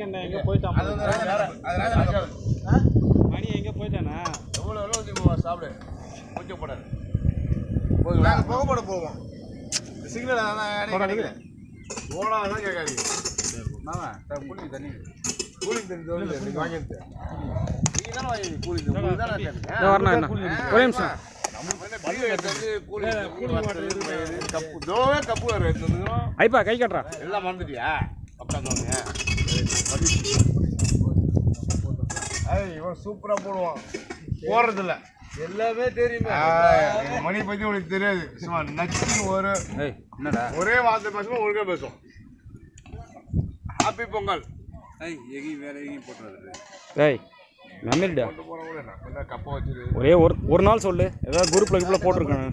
மணிகண்டன் எங்கே போயிட்டான்? மணி எங்கே போயிட்டானா? எவ்வளோ சாப்பிடு கொஞ்சம் போடாது. நாங்கள் புகை போட போவோம். சிக்னல் அதான் ஓடாதான் கேட்காதீங்க. கூலிங் தண்ணி கூலிங் தண்ணி வாங்கிட்டு நீங்கள் தானே வாங்கி கூலிங் தானே ஒரே நிமிஷம். ஐப்பா கை கட்டுறா எல்லாம் மறந்துட்டியா? உட்காந்து இவன் சூப்பராக போடுவான். போடுறதில்ல எல்லாமே தெரியுமே. மணி பற்றி உனக்கு தெரியாது. சும்மா நச்சு ஒரே வார்த்தை பேசுவோம், ஒழுங்காக பேசுவோம். ஹாப்பி பொங்கல். வேற எங்கேயும் போட்டுறது. ஏய் நம்பிடா கப்பை வச்சு ஒரே ஒரு நாள் சொல்லு. ஏதாவது குரூப்ல போட்டிருக்கானு